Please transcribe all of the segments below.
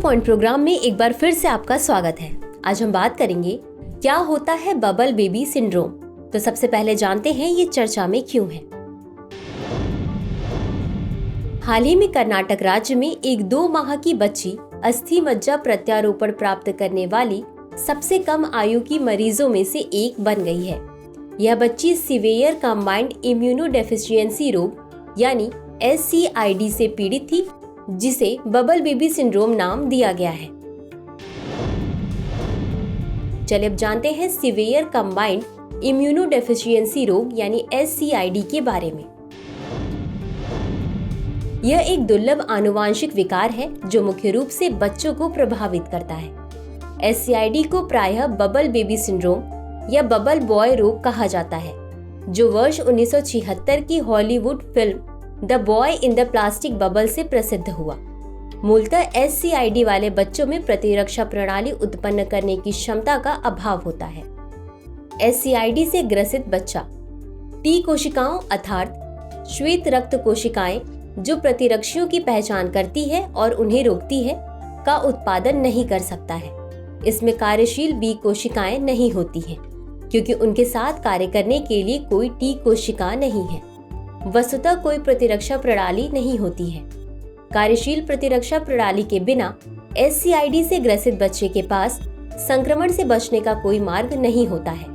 Point programme में एक बार फिर से आपका स्वागत है। आज हम बात करेंगे क्या होता है बबल बेबी सिंड्रोम। तो सबसे पहले जानते हैं ये चर्चा में क्यों है। हाल ही में कर्नाटक राज्य में एक 2 माह की बच्ची अस्थि मज्जा प्रत्यारोपण प्राप्त करने वाली सबसे कम आयु की मरीजों में से एक बन गई है। यह बच्ची सीवियर कंबाइंड इम्यूनोडेफिशिएंसी रोग यानी SCID से पीड़ित थी, जिसे बबल बेबी सिंड्रोम नाम दिया गया है। चलिए अब जानते हैं सीवियर कंबाइंड इम्यूनोडेफिशिएंसी रोग यानी SCID के बारे में। यह एक दुर्लभ आनुवांशिक विकार है जो मुख्य रूप से बच्चों को प्रभावित करता है। SCID को प्रायः बबल बेबी सिंड्रोम या बबल बॉय रोग कहा जाता है, जो वर्ष 1976 की Hollywood film the boy in the plastic bubble से प्रसिद्ध हुआ। मूलतः SCID वाले बच्चों में प्रतिरक्षा प्रणाली उत्पन्न करने की क्षमता का अभाव होता है। SCID से ग्रसित बच्चा T कोशिकाओं अर्थात श्वेत रक्त कोशिकाएं जो प्रतिरक्षियों की पहचान करती है और उन्हें रोकती है, का उत्पादन नहीं कर सकता है। इसमें कार्यशील B कोशिकाएं नहीं होती हैं, क्योंकि उनके साथ कार्य करने के लिए कोई T कोशिका नहीं है। वस्तुतः कोई प्रतिरक्षा प्रणाली नहीं होती है। कार्यशील प्रतिरक्षा प्रणाली के बिना SCID से ग्रसित बच्चे के पास संक्रमण से बचने का कोई मार्ग नहीं होता है।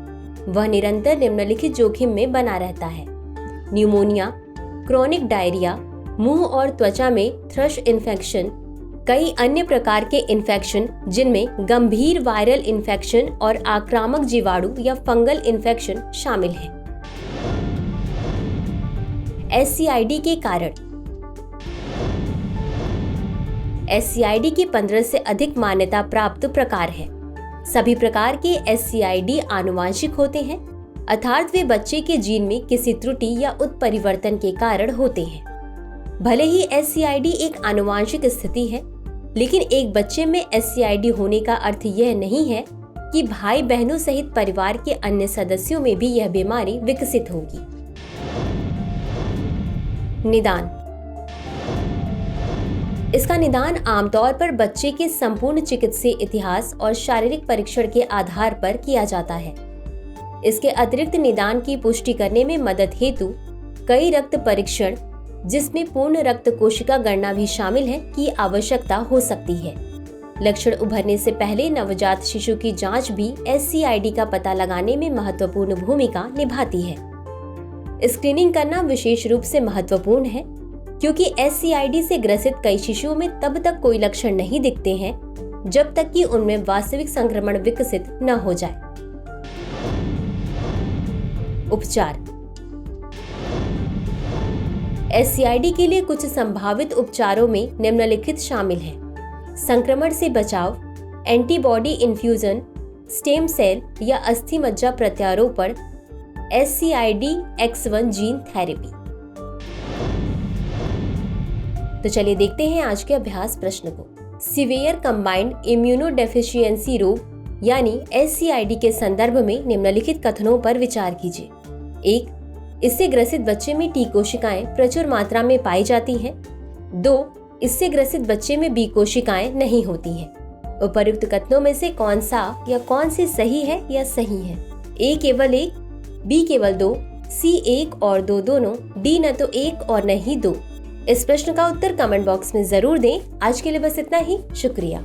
वह निरंतर निम्नलिखित जोखिम में बना रहता है: न्यूमोनिया, क्रोनिक डायरिया, मुंह और त्वचा में थ्रश इन्फेक्शन, कई अन्य प्रकार के इन्फेक्शन जिनमें गंभीर वायरल इन्फेक्शन और आक्रामक जीवाणु या फंगल इन्फेक्शन शामिल हैं। SCID के कारण। SCID के 15 से अधिक मान्यता प्राप्त प्रकार हैं। सभी प्रकार के SCID आनुवांशिक होते हैं, अर्थात वे बच्चे के जीन में किसी त्रुटि या उत्परिवर्तन के कारण होते हैं। भले ही SCID एक आनुवांशिक स्थिति है, लेकिन एक बच्चे में SCID होने का अर्थ यह नहीं है कि भाई बहनों सहित परिवार के अन्य सदस्यों में भी यह बीमारी विकसित होगी। निदान। इसका निदान आमतौर पर बच्चे के संपूर्ण चिकित्सीय इतिहास और शारीरिक परीक्षण के आधार पर किया जाता है। इसके अतिरिक्त निदान की पुष्टि करने में मदद हेतु कई रक्त परीक्षण, जिसमें पूर्ण रक्त कोशिका गणना भी शामिल है, की आवश्यकता हो सकती है। लक्षण उभरने से पहले नवजात शिशु की जांच भी SCID का पता लगाने में महत्वपूर्ण भूमिका निभाती है। स्क्रीनिंग करना विशेष रूप से महत्वपूर्ण है, क्योंकि SCID से ग्रसित कई शिशुओं में तब तक कोई लक्षण नहीं दिखते हैं जब तक कि उनमें वास्तविक संक्रमण विकसित न हो जाए। उपचार। SCID के लिए कुछ संभावित उपचारों में निम्नलिखित शामिल हैं: संक्रमण से बचाव, एंटीबॉडी इन्फ्यूजन, स्टेम सेल या अस्थि मज्जा प्रत्यारोपण, SCID X1 जीन थेरेपी। तो चलिए देखते हैं आज के अभ्यास प्रश्न को। सीवियर कंबाइंड इम्यूनोडेफिशिएंसी रोग यानी SCID के संदर्भ में निम्नलिखित कथनों पर विचार कीजिए। 1. इससे ग्रसित बच्चे में T कोशिकाएं प्रचुर मात्रा में पाई जाती हैं। 2. इससे ग्रसित बच्चे में B कोशिकाएं नहीं होती हैं। उपर्युक्त कथनों में से कौन सा या कौन सी सही है या सही है? A केवल 1, B केवल 2, C 1 और 2 दोनों, D न तो 1 और न ही 2। इस प्रश्न का उत्तर कमेंट बॉक्स में जरूर दें। आज के लिए बस इतना ही। शुक्रिया।